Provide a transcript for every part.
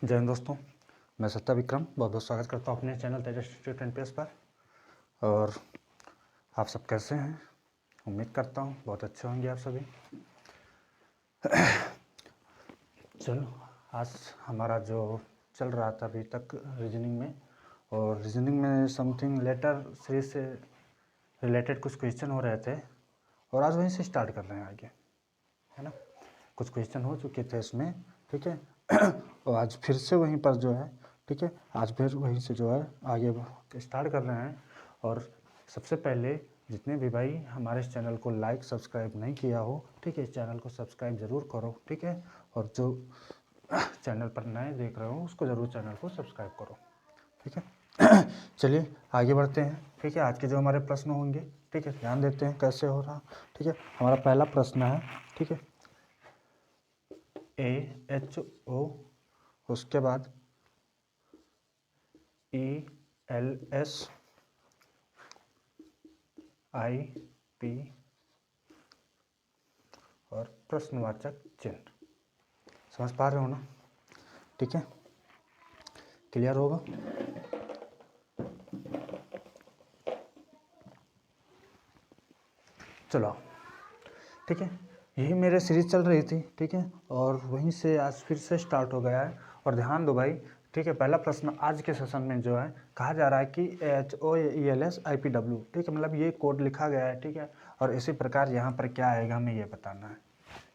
जय हिंद दोस्तों, मैं सत्ता विक्रम बहुत बहुत स्वागत करता हूँ अपने चैनल तेजस ट्यूट एंड पेस पर। और आप सब कैसे हैं? उम्मीद करता हूँ बहुत अच्छे होंगे आप सभी। चलो, आज हमारा जो चल रहा था अभी तक रीजनिंग में, और रीजनिंग में समथिंग लेटर सीरीज से रिलेटेड कुछ क्वेश्चन हो रहे थे, और आज वहीं से स्टार्ट कर रहे हैं आगे, है ना। कुछ क्वेश्चन हो चुके थे इसमें, ठीक है। और आज फिर से वहीं पर जो है, ठीक है, आज फिर वहीं से जो है आगे स्टार्ट कर रहे हैं। और सबसे पहले जितने भी भाई हमारे इस चैनल को लाइक सब्सक्राइब नहीं किया हो, ठीक है, इस चैनल को सब्सक्राइब ज़रूर करो, ठीक है। और जो चैनल पर नए देख रहे हो उसको ज़रूर चैनल को सब्सक्राइब करो, ठीक है। चलिए आगे बढ़ते हैं, ठीक है। आज के जो हमारे प्रश्न होंगे, ठीक है, ध्यान देते हैं कैसे हो रहा, ठीक है। हमारा पहला प्रश्न है, ठीक है, AHO, उसके बाद ELS IP और प्रश्नवाचक चिन्ह। समझ पा रहे हो ना? ठीक है, क्लियर होगा। चलो, ठीक है, यही मेरे सीरीज चल रही थी, ठीक है, और वहीं से आज फिर से स्टार्ट हो गया है। और ध्यान दो भाई, ठीक है, पहला प्रश्न आज के सेशन में जो है कहा जा रहा है कि HO ELS IPW, ठीक है, मतलब ये कोड लिखा गया है, ठीक है। और इसी प्रकार यहाँ पर क्या आएगा हमें ये बताना है।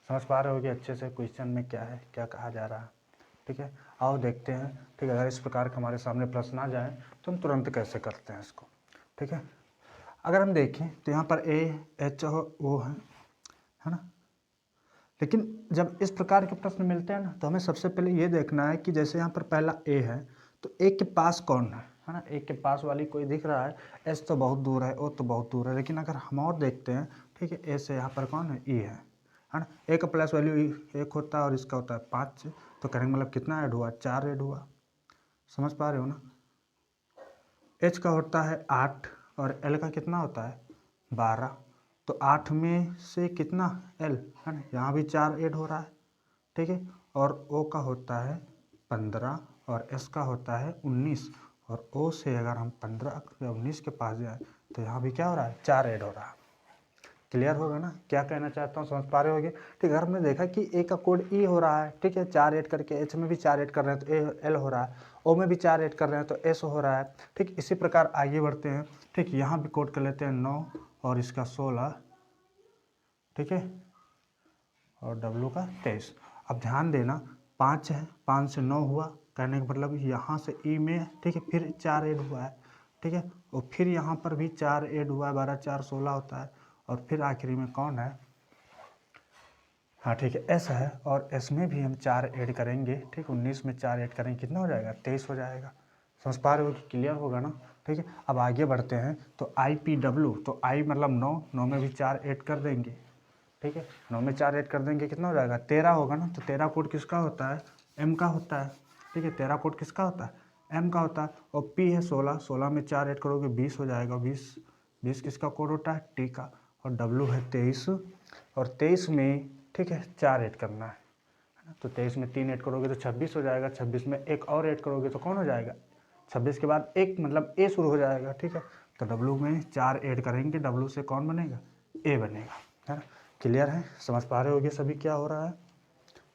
समझ पा रहे हो कि अच्छे से क्वेश्चन में क्या है, क्या कहा जा रहा है, ठीक है। आओ देखते हैं, ठीक है, अगर इस प्रकार का हमारे सामने प्रश्न आ जाए तो हम तुरंत कैसे करते हैं इसको, ठीक है। अगर हम देखें तो यहाँ पर AHO है ना। लेकिन जब इस प्रकार के प्रश्न मिलते हैं ना, तो हमें सबसे पहले ये देखना है कि जैसे यहाँ पर पहला A है, तो A के पास कौन है ना। A के पास वाली कोई दिख रहा है, S तो बहुत दूर है, O तो बहुत दूर है। लेकिन अगर हम और देखते हैं, ठीक है, A से यहाँ पर कौन है, E है ना। A का प्लस वैल्यू 1 होता है और इसका होता है 5, तो करेंगे मतलब कितना ऐड हुआ, 4 ऐड हुआ। समझ पा रहे हो ना। H का होता है 8 और L का कितना होता है 12, तो 8 में से कितना L है ना, यहाँ भी 4 ऐड हो रहा है, ठीक है। और O का होता है 15 और S का होता है 19, और O से अगर हम 15 या 19 के पास जाए तो यहाँ भी क्या हो रहा है, 4 ऐड हो रहा है। क्लियर होगा ना क्या कहना चाहता हूँ, समझ पा रहे होगे। ठीक है, अगर हमने देखा कि A का कोड E हो रहा है, ठीक है, 4 ऐड करके, H में भी 4 ऐड कर रहे हैं तो L हो रहा है, O में भी 4 ऐड कर रहे हैं तो S हो रहा है, ठीक। इसी प्रकार आगे बढ़ते हैं, ठीक, यहाँ भी कोड कर लेते हैं 9 और इसका 16, ठीक है, और W का 23। अब ध्यान देना, 5 है, 5 से 9 हुआ, कहने का मतलब यहाँ से E में, ठीक है, फिर 4 ऐड हुआ है, ठीक है, और फिर यहाँ पर भी 4 ऐड हुआ है, 12 4 16 होता है, और फिर आखिरी में कौन है, हाँ ठीक है, S है, और S में भी हम 4 ऐड करेंगे, ठीक, 19 में 4 ऐड करेंगे, कितना हो जाएगा, 23 हो जाएगा। समझ पा रहे हो कि क्लियर होगा ना। ठीक है, अब आगे बढ़ते हैं, तो IPW, तो I मतलब 9 में भी 4 ऐड कर देंगे, ठीक है, 9 में 4 ऐड कर देंगे, कितना हो जाएगा, 13 होगा ना। तो 13 कोड किसका होता है, M का होता है, ठीक है, 13 कोड किसका होता है, M का होता है। और P है 16, 16 में 4 ऐड करोगे 20 हो जाएगा, 20 किसका कोड होता है, T का। और W है 23, और 23 में, ठीक है, 4 ऐड करना है ना। तो 23 में 3 ऐड करोगे तो 26 हो जाएगा, 26 में एक और ऐड करोगे तो कौन हो जाएगा, 26 के बाद एक मतलब A शुरू हो जाएगा, ठीक है। तो W में 4 ऐड करेंगे, W से कौन बनेगा, A बनेगा, है ना। क्लियर है, समझ पा रहे होगे सभी क्या हो रहा है।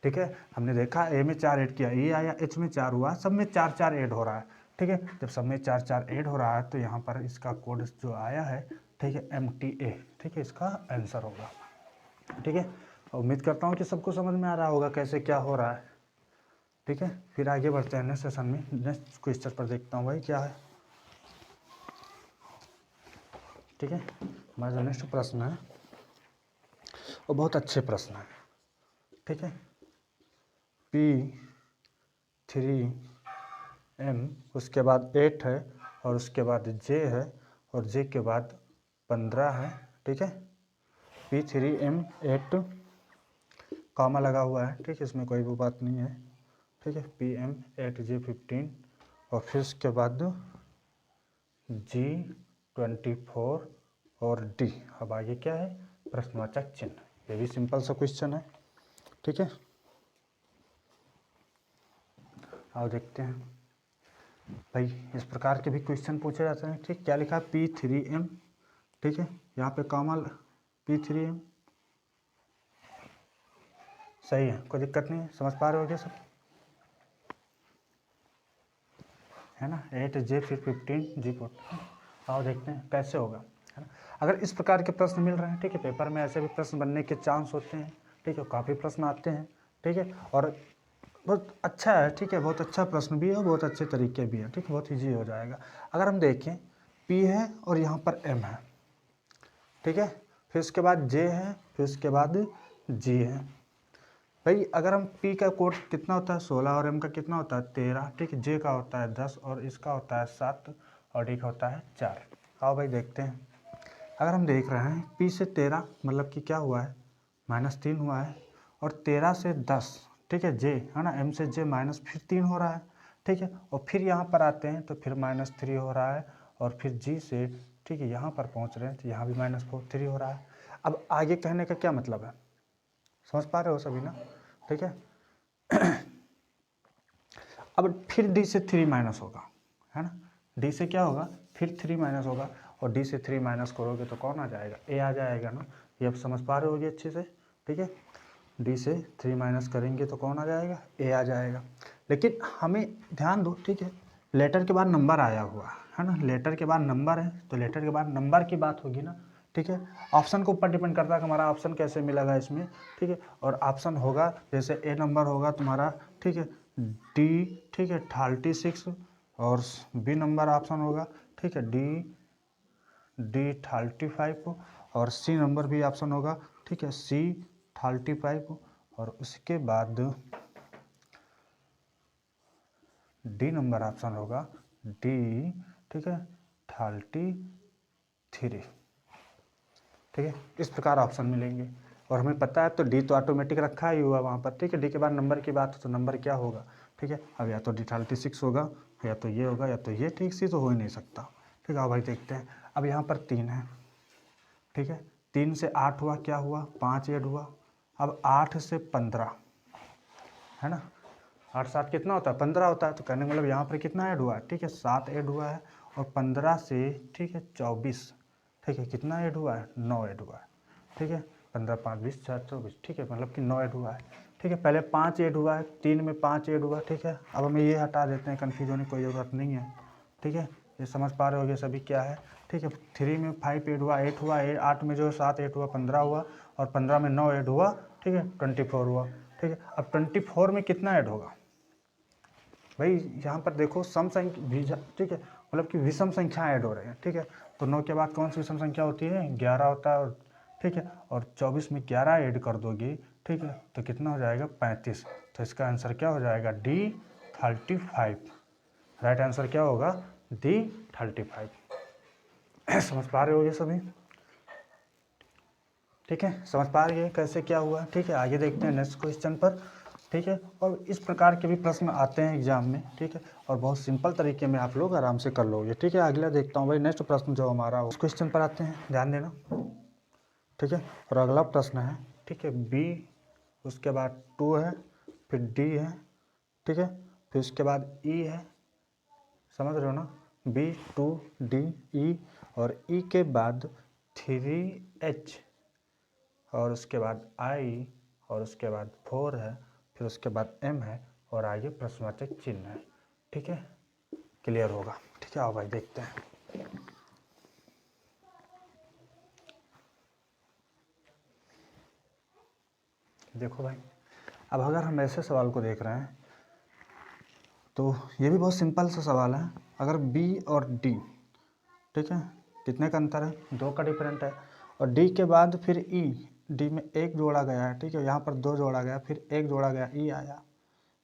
ठीक है, हमने देखा A में 4 ऐड किया, E आया, H में 4 हुआ, सब में 4 4 ऐड हो रहा है, ठीक है। जब सब में 4 4 ऐड हो रहा है तो यहाँ पर इसका कोड जो आया है, ठीक है, MTA, ठीक है, इसका आंसर होगा, ठीक है। उम्मीद करता हूँ कि सबको समझ में आ रहा होगा कैसे क्या हो रहा है, ठीक है। फिर आगे बढ़ते हैं नेक्स्ट सेशन में, नेक्स्ट क्वेश्चन पर देखता हूँ भाई क्या है, ठीक है। हमारा जो नेक्स्ट प्रश्न है वो बहुत अच्छे प्रश्न है, ठीक है। P3M, उसके बाद 8 है, और उसके बाद J है, और J के बाद 15 है, ठीक है। P3M 8 कॉमा लगा हुआ है, ठीक है, इसमें कोई भी बात नहीं है, ठीक है। PM 8J 15, और फिर उसके बाद G24 और D। अब आगे क्या है, प्रश्नवाचक चिन्ह। ये भी सिंपल सा क्वेश्चन है, ठीक है। आओ देखते हैं भाई, इस प्रकार के भी क्वेश्चन पूछे जाते हैं। ठीक, क्या लिखा है P3M, ठीक है, यहाँ पे कॉमन P3M सही है, कोई दिक्कत नहीं है, समझ पा रहे हो क्या सब, है ना। 8J फिर 15G14। आओ देखते हैं कैसे होगा, है ना। अगर इस प्रकार के प्रश्न मिल रहे हैं, ठीक है, पेपर में ऐसे भी प्रश्न बनने के चांस होते हैं, ठीक है, काफ़ी प्रश्न आते हैं, ठीक है, और बहुत अच्छा है, ठीक है, बहुत अच्छा प्रश्न भी है, बहुत अच्छे तरीके भी है, ठीक है, बहुत ईजी हो जाएगा। अगर हम देखें P है और यहाँ पर M है, ठीक है, फिर उसके बाद J है, फिर उसके बाद G है। भाई अगर हम P का कोड कितना होता है 16 और M का कितना होता है 13, ठीक है, J का होता है 10 और इसका होता है 7 और D का होता है 4। आओ भाई देखते हैं। अगर हम देख रहे हैं P से 13 मतलब कि क्या हुआ है -3 हुआ है, और 13 से 10, ठीक है, J है ना, M से J माइनस फिर 3 हो रहा है, ठीक है, और फिर यहाँ पर आते हैं तो फिर -3 हो रहा है, और फिर G से, ठीक है, यहाँ पर पहुँच रहे हैं तो यहाँ भी -3 हो रहा है। अब आगे कहने का क्या मतलब है, समझ पा रहे हो सभी ना, ठीक है। अब फिर D से 3 माइनस होगा, है ना, D से क्या होगा फिर 3 माइनस होगा, और D से 3 माइनस करोगे तो कौन आ जाएगा, A आ जाएगा ना, ये अब समझ पा रहे होगे अच्छे से, ठीक है। D से 3 माइनस करेंगे तो कौन आ जाएगा, A आ जाएगा। लेकिन हमें ध्यान दो, ठीक है, लेटर के बाद नंबर आया हुआ है ना, लेटर के बाद नंबर है तो लेटर के बाद नंबर की बात होगी ना, ठीक है। ऑप्शन के ऊपर डिपेंड करता है कि हमारा ऑप्शन कैसे मिलेगा इसमें, ठीक है, और ऑप्शन होगा जैसे A नंबर होगा तुम्हारा, ठीक है, D, ठीक है, 36, और B नंबर ऑप्शन होगा, ठीक है, D 35, और C नंबर भी ऑप्शन होगा, ठीक है, C 35, और उसके बाद D नंबर ऑप्शन होगा D, ठीक है, 33, ठीक है, इस प्रकार ऑप्शन मिलेंगे। और हमें पता है तो D तो ऑटोमेटिक रखा ही हुआ वहाँ पर, ठीक है, D के बाद नंबर की बात हो तो नंबर क्या होगा, ठीक है, अब या तो D 36 होगा, या तो ये होगा, या तो ये, ठीक, सी तो हो ही नहीं सकता, ठीक है। अब भाई देखते हैं, अब यहाँ पर 3 है, ठीक है, 3 से 8 हुआ, क्या हुआ 5 ऐड हुआ, अब 8 से 15, है ना, 8 7 कितना होता है 15 होता है, तो कहने का मतलब यहाँ पर कितना ऐड हुआ है, ठीक है, 7 ऐड हुआ है, और 15 से, ठीक है, 24, ठीक है, कितना ऐड हुआ है 9 ऐड हुआ है, ठीक है, 15 5 20 4 24, ठीक है, मतलब कि 9 ऐड हुआ है, ठीक है। पहले 5 ऐड हुआ है, 3 में 5 ऐड हुआ, ठीक है। अब हमें ये हटा देते हैं, कन्फ्यूज होने की कोई ज़रूरत नहीं है, ठीक है, ये समझ पा रहे हो ये सभी क्या है, ठीक है। 3 में 5 ऐड हुआ, 8 हुआ, 8 में जो 7 ऐड हुआ 15 हुआ, और 15 में 9 ऐड हुआ, ठीक है, 24 हुआ, ठीक है। अब 24 में कितना ऐड होगा भाई, यहाँ पर देखो सम संख्या, ठीक है, मतलब कि विषम संख्या ऐड हो रहे हैं, ठीक है, तो 9 के बाद कौन सी विषम संख्या होती है 11 होता है, और ठीक है, और 24 में 11 ऐड कर दोगे, ठीक है, तो कितना हो जाएगा 35, तो इसका आंसर क्या हो जाएगा D 35, राइट आंसर क्या होगा D 35। समझ पा रहे हो ये सभी, ठीक है, समझ पा रही है कैसे क्या हुआ, ठीक है। आगे देखते हैं नेक्स्ट क्वेश्चन पर, ठीक है, और इस प्रकार के भी प्रश्न आते हैं एग्जाम में, ठीक है, और बहुत सिंपल तरीके में आप लोग आराम से कर लोगे, ठीक है। अगला देखता हूँ भाई, नेक्स्ट प्रश्न जो हमारा उस क्वेश्चन पर आते हैं, ध्यान देना, ठीक है। और अगला प्रश्न है, ठीक है, B, उसके बाद 2 है, फिर D है, ठीक है, फिर उसके बाद E है, समझ रहे हो ना, B 2 D E, और E के बाद 3H, और उसके बाद I, और उसके बाद 4 है, फिर उसके बाद M है, और आगे प्रश्नवाचक चिन्ह है, ठीक है, क्लियर होगा, ठीक है। आओ भाई देखते हैं, देखो भाई, अब अगर हम ऐसे सवाल को देख रहे हैं तो ये भी बहुत सिंपल सा सवाल है। अगर B और D, ठीक है, कितने का अंतर है 2 का डिफरेंट है, और D के बाद फिर E, D में 1 जोड़ा गया है, ठीक है, यहाँ पर 2 जोड़ा गया, फिर 1 जोड़ा गया, E आया,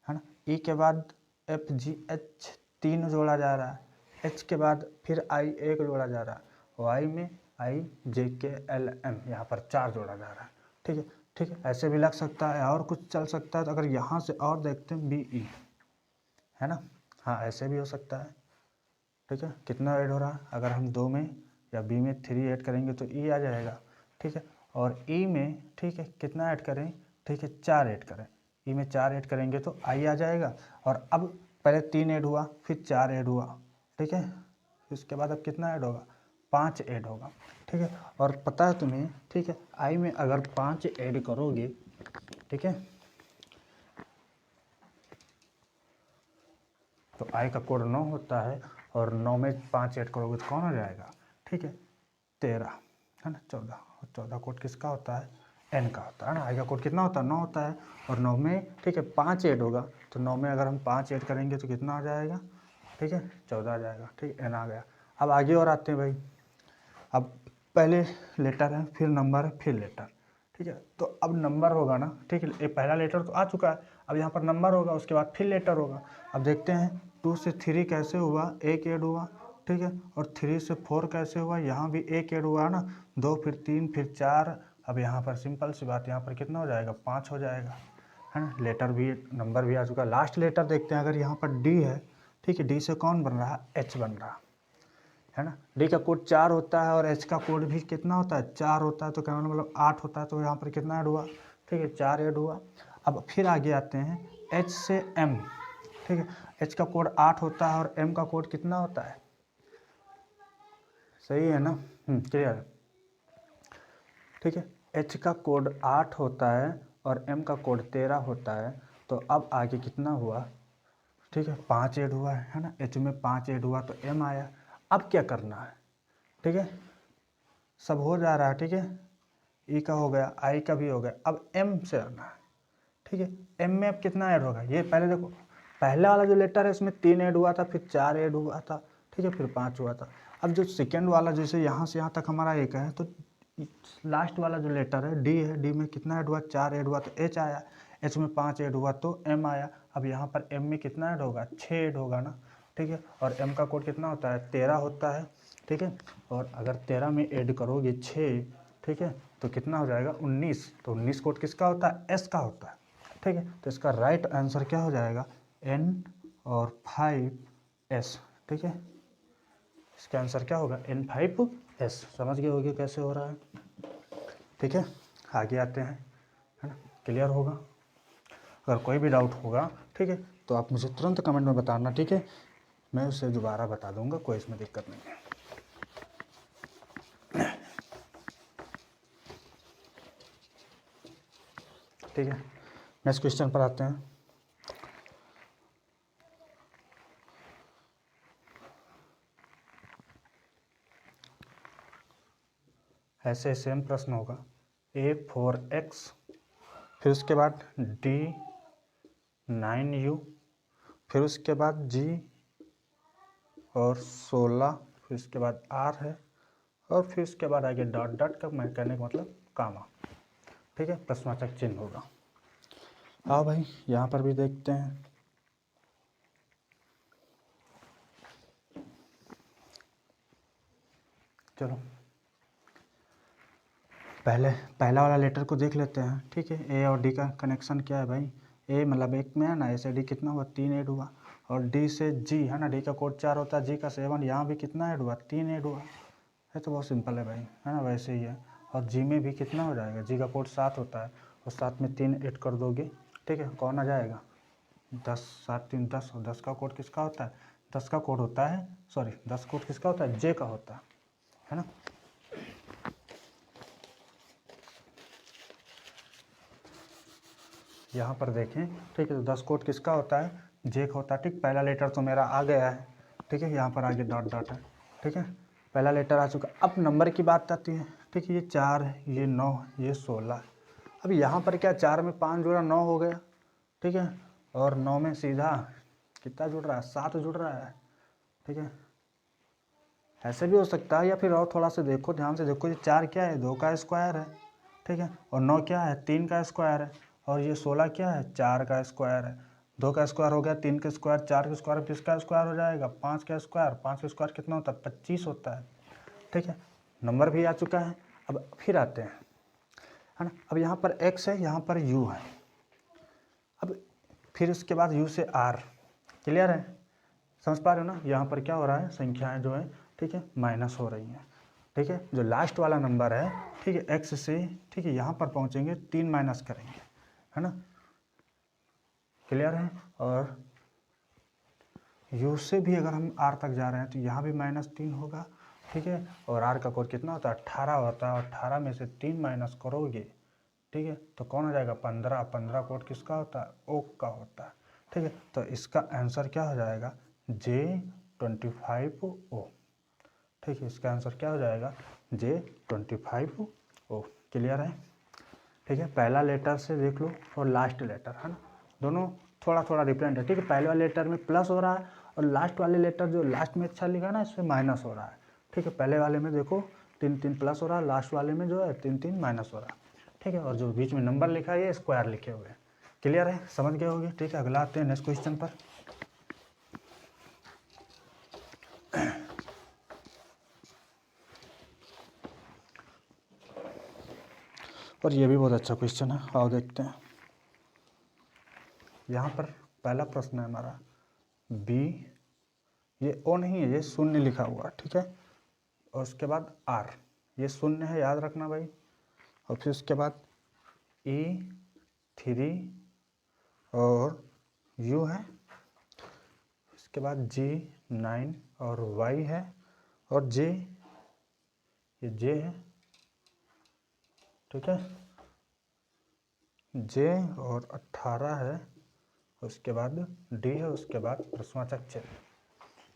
है ना। E के बाद F G H 3 जोड़ा जा रहा है, H के बाद फिर I 1 जोड़ा जा रहा है, और I में I J K L M यहाँ पर 4 जोड़ा जा रहा है, ठीक है, ठीक है, ऐसे भी लग सकता है, और कुछ चल सकता है। तो अगर यहाँ से और देखते हैं B E, है ना, हाँ ऐसे भी हो सकता है, ठीक है, कितना ऐड हो रहा है, अगर हम 2 में या B में 3 ऐड करेंगे तो E आ जाएगा, ठीक है, और E में, ठीक है, कितना ऐड करें, ठीक है, 4 ऐड करें, E में 4 ऐड करेंगे तो I आ जाएगा। और अब पहले 3 ऐड हुआ, फिर 4 ऐड हुआ, ठीक है, उसके बाद अब कितना ऐड होगा, 5 ऐड होगा, ठीक है। और पता है तुम्हें, ठीक है, आई में अगर 5 ऐड करोगे, ठीक है, तो आई का कोड 9 होता है, और 9 में 5 ऐड करोगे तो कौन हो जाएगा, ठीक है, 13, है ना, 14। और 14 कोड किसका होता है, एन का होता है ना। आई का कोड कितना होता है, 9 होता है, और 9 में, ठीक है, 5 ऐड होगा, तो 9 में अगर हम 5 ऐड करेंगे तो कितना आ जाएगा, ठीक है, 14 आ जाएगा, ठीक है, एन आ गया। अब आगे और आते हैं भाई, अब पहले लेटर है, फिर नंबर है, फिर लेटर, ठीक है। तो अब नंबर होगा ना, ठीक है, ये पहला लेटर तो आ चुका है, अब यहाँ पर नंबर होगा, उसके बाद फिर लेटर होगा। अब देखते हैं 2 से 3 कैसे हुआ, 1 ऐड हुआ, ठीक है, और 3 से 4 कैसे हुआ, यहाँ भी 1 ऐड हुआ है ना, 2 फिर 3 फिर 4। अब यहाँ पर सिंपल सी बात, यहाँ पर कितना हो जाएगा, 5 हो जाएगा, है ना। लेटर भी, नंबर भी आ चुका। लास्ट लेटर देखते हैं, अगर यहाँ पर डी है, ठीक है, डी से कौन बन रहा है, एच बन रहा है ना। डी का कोड 4 होता है, और एच का कोड भी कितना होता है, 4 होता है, तो क्या मतलब 8 होता है, तो यहाँ पर कितना ऐड हुआ, ठीक है, 4 ऐड हुआ। अब फिर आगे आते हैं, एच से एम, ठीक है, एच का कोड 8 होता है, और एम का कोड कितना होता है, सही है ना, क्लियर, ठीक है। एच का कोड 8 होता है, और एम का कोड 13 होता है, तो अब आगे कितना हुआ, ठीक है, 5 ऐड हुआ है ना, एच में 5 ऐड हुआ तो एम आया। अब क्या करना है, ठीक है, सब हो जा रहा है, ठीक है, ई का हो गया, आई का भी हो गया, अब एम से आना है, ठीक है। एम में अब कितना ऐड होगा, ये पहले देखो, पहला वाला जो लेटर है इसमें 3 ऐड हुआ था, फिर 4 ऐड हुआ था, ठीक है, फिर 5 हुआ था। अब जो सेकेंड वाला, जैसे यहाँ से यहाँ तक हमारा एक है, तो लास्ट वाला जो लेटर है डी है, डी में कितना ऐड हुआ, 4 ऐड हुआ तो एच आया, एच में 5 ऐड हुआ तो एम आया। अब यहाँ पर एम में कितना ऐड होगा, 6 ऐड होगा ना, ठीक है, और एम का कोड कितना होता है, 13 होता है, ठीक है, और अगर 13 में ऐड करोगे 6, ठीक है, तो कितना हो जाएगा, 19। तो 19 कोड किसका होता है, एस का होता है, ठीक है। तो इसका राइट आंसर क्या हो जाएगा, एन और 5S, ठीक है, इसका आंसर क्या होगा, N5S। समझ गए होगे कैसे हो रहा है, ठीक है। आगे आते हैं, है ना, क्लियर होगा। अगर कोई भी डाउट होगा, ठीक है, तो आप मुझे तुरंत कमेंट में बताना, ठीक है, मैं उसे दोबारा बता दूंगा, कोई इसमें दिक्कत नहीं है। ठीक है, नेक्स्ट क्वेश्चन पर आते हैं। ऐसे सेम प्रश्न होगा, A4X, फिर उसके बाद D9U, फिर उसके बाद G और 16, फिर उसके बाद R है, और फिर उसके बाद आगे डॉट डॉट का मैं कहने का मतलब कामा, ठीक है, प्रश्नवाचक चिन्ह होगा। आओ भाई यहाँ पर भी देखते हैं, चलो पहला वाला लेटर को देख लेते हैं, ठीक है। ए और डी का कनेक्शन क्या है भाई, ए मतलब एक में है ना, ए से डी कितना हुआ, 3 ऐड हुआ, और डी से जी है ना, डी का कोड 4 होता है, जी का 7, यहाँ भी कितना ऐड हुआ, 3 ऐड हुआ है, तो बहुत सिंपल है भाई, है ना, वैसे ही है। और जी में भी कितना हो जाएगा, जी का कोड 7 होता है, और 7 में 3 ऐड कर दोगे, ठीक है, कौन आ जाएगा, 10, 7 3 10, और 10 का कोड किसका होता है, 10 का कोड होता है, सॉरी 10 कोड किसका होता है, जे का होता है ना। यहाँ पर देखें, ठीक है, तो 10 कोड किसका होता है, जे का होता है, ठीक। पहला लेटर तो मेरा आ गया है, ठीक है, यहाँ पर आगे डॉट डॉट है, ठीक है, पहला लेटर आ चुका। अब नंबर की बात आती है, ठीक है, ये 4 है, ये 9 है, ये 16 है। अब यहाँ पर क्या, 4 में 5 जुड़ा 9 हो गया, ठीक है, और 9 में सीधा कितना जुड़ रहा है, 7 जुड़ रहा है, ठीक है। ऐसे भी हो सकता है, या फिर और थोड़ा सा देखो, ध्यान से देखो, ये 4 क्या है, 2 का स्क्वायर है, ठीक है, और 9 क्या है, 3 का स्क्वायर है, और ये 16 क्या है, 4 का स्क्वायर है। 2 का स्क्वायर हो गया, 3 का स्क्वायर, 4 का स्क्वायर, किसका स्क्वायर हो जाएगा, 5 का स्क्वायर, 5 का स्क्वायर कितना होता है, 25 होता है, ठीक है। नंबर भी आ चुका है। अब फिर आते हैं, है ना, अब यहाँ पर x है, यहाँ पर u है, अब फिर उसके बाद u से r, क्लियर है, समझ पा रहे हो ना। यहाँ पर क्या हो रहा है, संख्याएं जो है, ठीक है, माइनस हो रही हैं, ठीक है। जो लास्ट वाला नंबर है, ठीक है, x से, ठीक है, यहाँ पर पहुँचेंगे 3 माइनस करेंगे, है ना, क्लियर है। और यू से भी अगर हम आर तक जा रहे हैं तो यहाँ भी -3 होगा, ठीक है। और आर का कोड कितना होता है 18 होता है, और 18 में से 3 माइनस करोगे, ठीक है, तो कौन हो जाएगा 15। 15 कोड किसका होता है, ओक का होता है, ठीक है। तो इसका आंसर क्या हो जाएगा J25O, ठीक है। इसका आंसर क्या हो जाएगा J25O। क्लियर है, ठीक है। पहला लेटर से देख लो और लास्ट लेटर, है ना, दोनों थोड़ा थोड़ा डिफरेंट है, ठीक है। पहले वाले लेटर में प्लस हो रहा है और लास्ट वाले लेटर जो लास्ट में अच्छा लिखा है ना इसमें माइनस हो रहा है, ठीक है। पहले वाले में देखो 3 3 प्लस हो रहा है, लास्ट वाले में जो है 3 3 माइनस हो रहा है, ठीक है। और जो बीच में नंबर लिखा है ये स्क्वायर लिखे हुए हैं। क्लियर है, समझ गए होंगे, ठीक है। अगला आते हैं नेक्स्ट क्वेश्चन पर। और ये भी बहुत अच्छा क्वेश्चन है, आओ देखते हैं। यहाँ पर पहला प्रश्न है हमारा बी, ये ओ नहीं है, ये शून्य लिखा हुआ, ठीक है। और उसके बाद आर, ये शून्य है, याद रखना भाई। और फिर उसके बाद E3 और U है, इसके बाद G9 और Y है, और J, ये J है, ठीक है, J और 18 है, उसके बाद D है, उसके बाद प्रश्नवाचक चिन्ह,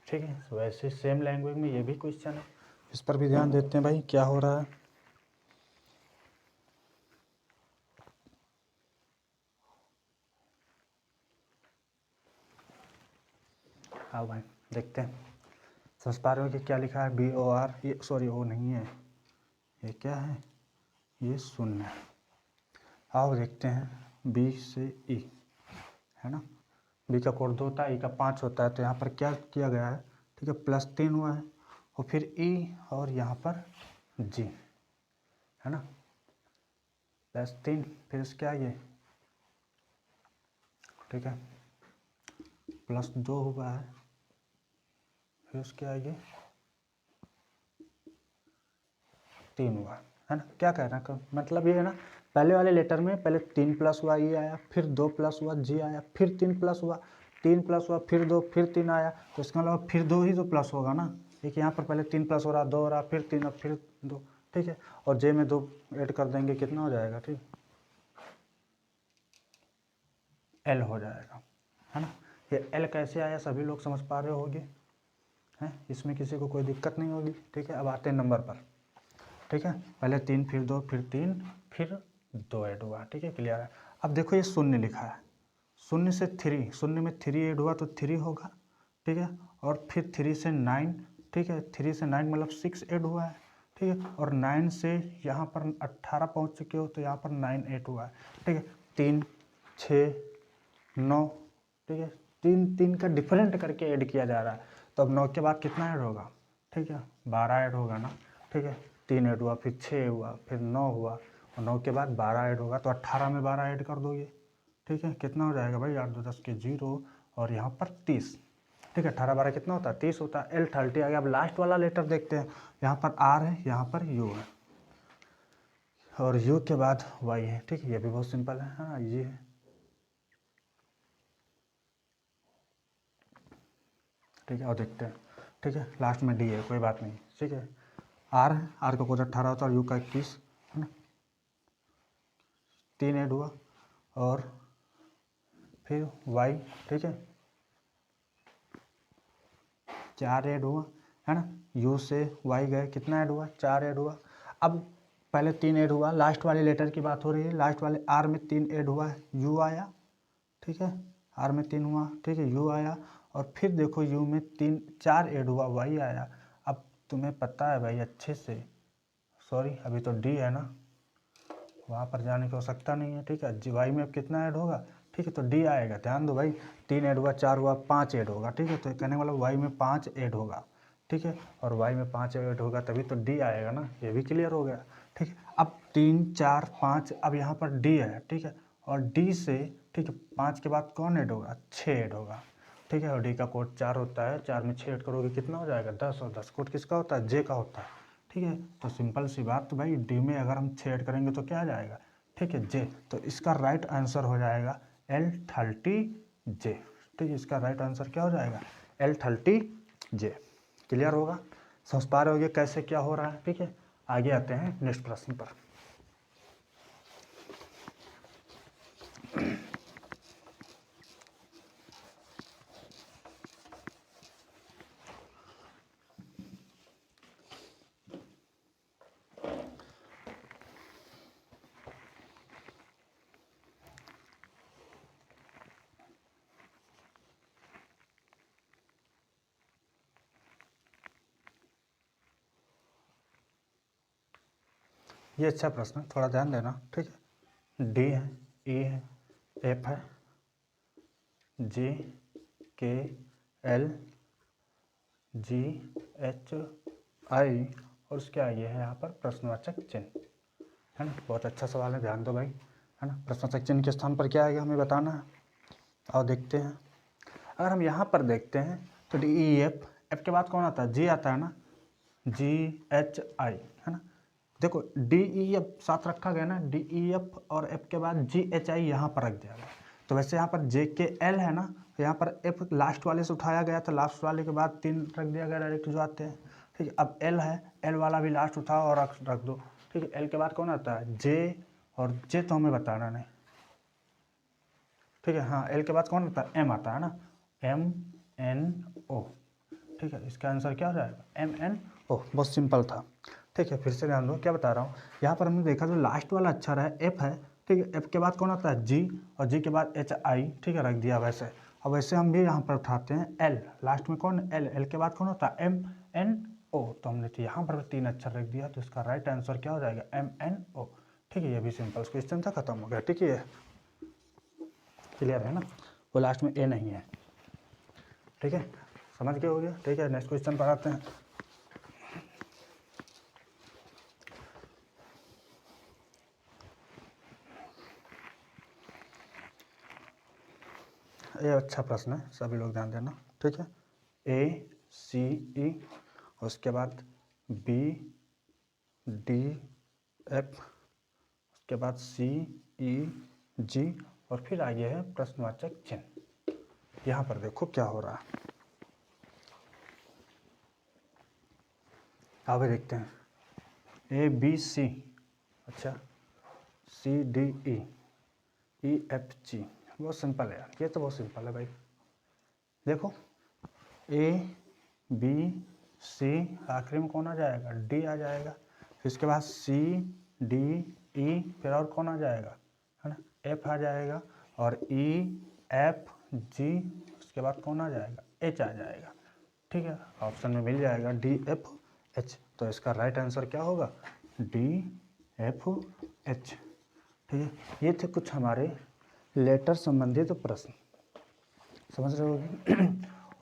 ठीक है। वैसे सेम लैंग्वेज में ये भी क्वेश्चन है, इस पर भी ध्यान देते हैं भाई क्या हो रहा है। आओ भाई देखते हैं, समझ पा रहे हो कि क्या लिखा है BOR, ये सॉरी ओ नहीं है, ये क्या है, ये शून्य है। आओ देखते हैं B से E, है ना। B का कोड 2 होता है, E का 5 होता है, तो यहाँ पर क्या किया गया है, ठीक है, +3 हुआ है, और फिर E और यहाँ पर G, है ना, +3 फिर इसके आगे, ठीक है, +2 हुआ है, फिर उसके आगे 3 हुआ है ना। क्या कह रहा है, मतलब ये है ना, पहले वाले लेटर में पहले 3 प्लस हुआ E आया, फिर 2 प्लस हुआ G आया, फिर 3 प्लस हुआ, 3 प्लस हुआ, फिर 2, फिर 3 आया, तो इसका मतलब फिर 2 ही तो प्लस होगा ना। देखिए यहाँ पर पहले 3 प्लस हो रहा, 2 हो रहा, फिर 3, अब फिर 2, ठीक है। और J में 2 ऐड कर देंगे, कितना हो जाएगा, ठीक, L हो जाएगा, है ना। ये L कैसे आया सभी लोग समझ पा रहे होगे, हैं, इसमें किसी को कोई दिक्कत नहीं होगी, ठीक है। अब आते हैं नंबर पर, ठीक है। पहले 3 फिर 2 फिर 3 फिर 2 ऐड हुआ, ठीक है, क्लियर है। अब देखो ये शून्य लिखा है, शून्य से 3, शून्य में 3 ऐड हुआ तो 3 होगा, ठीक है। और फिर 3 से 9, ठीक है, 3 से 9 मतलब 6 ऐड हुआ है, ठीक है। और 9 से यहाँ पर 18 पहुँच चुके हो तो यहाँ पर 9 ऐड हुआ है, ठीक है। 3 6 9, ठीक है, 3 3 का डिफरेंट करके ऐड किया जा रहा है, तो अब 9 के बाद कितना ऐड होगा, ठीक है, 12 ऐड होगा ना, ठीक है। 3 ऐड हुआ, फिर 6 हुआ, फिर 9 हुआ, और 9 के बाद 12 ऐड होगा, तो 18 में 12 ऐड कर दोगे, ठीक है। कितना हो जाएगा भाई, 8 2 10 के 0, और यहाँ पर 30, ठीक है। 18 12 कितना होता है 30 होता है, L30 आ गया। अब लास्ट वाला लेटर देखते हैं, यहाँ पर R है, यहाँ पर U है, और U के बाद Y है, ठीक है। ये भी बहुत सिंपल है, हाँ ये है, ठीक है। और देखते हैं, ठीक है, लास्ट में D है, कोई बात नहीं, ठीक है। R है, R का कोड 18 होता है, और U का 21, है ना। 3 ऐड हुआ, और फिर Y, ठीक है, 4 ऐड हुआ, है ना। U से Y गए, कितना ऐड हुआ, 4 ऐड हुआ। अब पहले 3 ऐड हुआ, लास्ट वाले लेटर की बात हो रही है, लास्ट वाले R में 3 ऐड हुआ है, U आया, ठीक है, R में 3 हुआ, ठीक है, U आया, और फिर देखो U में 3 4 ऐड हुआ, Y आया। अब तुम्हें पता है भाई अच्छे से, सॉरी अभी तो D है ना, वहाँ पर जाने की आवश्यकता नहीं है, ठीक है। Y में अब कितना ऐड होगा, ठीक है, तो D आएगा। ध्यान दो भाई, 3 ऐड हुआ, 4 हुआ, 5 ऐड होगा, ठीक है। तो कहने वाला Y में 5 ऐड होगा, ठीक है, और Y में 5 ऐड होगा तभी तो D आएगा ना, ये भी क्लियर हो गया, ठीक है। अब 3 4 5, अब यहाँ पर D है, ठीक है, और D से, ठीक है, 5 के बाद कौन ऐड होगा, 6 ऐड होगा, ठीक है। और D का कोड 4 होता है, 4 में 6 ऐड करोगे कितना हो जाएगा 10, और 10 कोड किसका होता है, J का होता है, ठीक है। तो सिंपल सी बात, तो भाई D में अगर हम 6 ऐड करेंगे तो क्या आ जाएगा, ठीक है, J। तो इसका राइट आंसर हो जाएगा L30J, ठीक है। इसका राइट आंसर क्या हो जाएगा L30J। क्लियर होगा, समझ पा रहे होगे कैसे क्या हो रहा है। ठीक है, आगे आते हैं नेक्स्ट प्रश्न पर। ये अच्छा प्रश्न है, थोड़ा ध्यान देना। ठीक है, डी है, ई है, एफ है, जे के एल जी एच आई और उसके आगे है यहाँ पर प्रश्नवाचक चिन्ह, है ना। बहुत अच्छा सवाल है, ध्यान दो भाई, है ना। प्रश्नवाचक चिन्ह के स्थान पर क्या आएगा हमें बताना है। और देखते हैं, अगर हम यहाँ पर देखते हैं तो डी ई एफ, एफ के बाद कौन आता है, जी आता है ना, जी एच आई, है ना। देखो डी ई एफ साथ रखा गया ना, डी ई एफ और एफ के बाद जी एच आई यहाँ पर रख दिया गया। तो वैसे यहाँ पर जे के एल है ना, यहाँ पर एफ लास्ट वाले से उठाया गया था, लास्ट वाले के बाद 3 रख दिया गया डायरेक्ट जो आते हैं। ठीक है, अब एल है, एल वाला भी लास्ट उठाओ और रख दो। ठीक है, एल के बाद कौन आता है, जे, और जे तो हमें बताना नहीं। ठीक है, हाँ, एल के बाद कौन आता है, एम आता है ना, एम एन ओ। ठीक है, इसका आंसर क्या हो जाएगा, एम एन ओ। बहुत सिंपल था। ठीक है, फिर से ध्यान दो क्या बता रहा हूँ। यहाँ पर हमने देखा जो लास्ट वाला अक्षर है एफ है। ठीक है, एफ के बाद कौन आता है, जी, और जी के बाद एच आई। ठीक है, रख दिया वैसे। अब वैसे हम भी यहाँ पर उठाते हैं एल, लास्ट में कौन, एल, एल के बाद कौन होता है, एम एन ओ। तो हमने तो यहाँ पर 3 अक्षर रख दिया, तो इसका राइट आंसर क्या हो जाएगा, एम एन ओ। ठीक है, ये भी सिंपल क्वेश्चन था, खत्म हो गया। ठीक है, क्लियर है ना, वो लास्ट में ए नहीं है। ठीक है, समझ गए हो गया। ठीक है, नेक्स्ट क्वेश्चन पर आते हैं। ये अच्छा प्रश्न है, सभी लोग ध्यान देना। ठीक है, ए सी ई, उसके बाद बी डी एफ, उसके बाद सी ई जी, और फिर आगे है प्रश्नवाचक चिन्ह। यहाँ पर देखो क्या हो रहा है, आगे देखते हैं। ए बी सी, अच्छा, C D E F G. बहुत सिंपल है यार, ये तो बहुत सिंपल है भाई। देखो ए बी सी, आखिरी में कौन आ जाएगा, डी आ जाएगा। फिर इसके बाद सी डी ई, फिर और कौन आ जाएगा, है ना, एफ आ जाएगा, और ई एफ जी, उसके बाद कौन आ जाएगा, एच आ जाएगा। ठीक है, ऑप्शन में मिल जाएगा डी एफ एच। तो इसका राइट आंसर क्या होगा, डी एफ एच। ठीक है, ये थे कुछ हमारे लेटर संबंधित प्रश्न, समझ रहे होगे।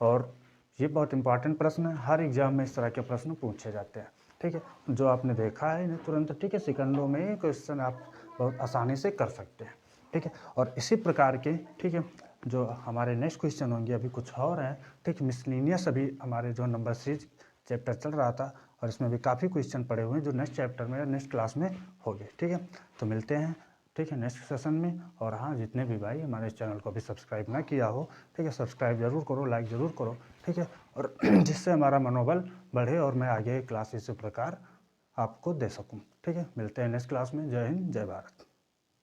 और ये बहुत इंपॉर्टेंट प्रश्न है, हर एग्जाम में इस तरह के प्रश्न पूछे जाते हैं। ठीक है, जो आपने देखा है इन्हें तुरंत, ठीक है, सेकंडों में क्वेश्चन आप बहुत आसानी से कर सकते हैं। ठीक है, और इसी प्रकार के, ठीक है, जो हमारे नेक्स्ट क्वेश्चन होंगे, अभी कुछ और हैं। ठीक, मिसलिनियस अभी हमारे जो नंबर सीरीज चैप्टर चल रहा था, और इसमें भी काफ़ी क्वेश्चन पड़े हुए हैं जो नेक्स्ट चैप्टर में या नेक्स्ट क्लास में होंगे। ठीक है, तो मिलते हैं, ठीक है, नेक्स्ट सेशन में। और हाँ, जितने भी भाई हमारे चैनल को अभी सब्सक्राइब ना किया हो, ठीक है, सब्सक्राइब जरूर करो, लाइक ज़रूर करो। ठीक है, और जिससे हमारा मनोबल बढ़े और मैं आगे क्लास इसी प्रकार आपको दे सकूँ। ठीक है, मिलते हैं नेक्स्ट क्लास में। जय हिंद, जय भारत।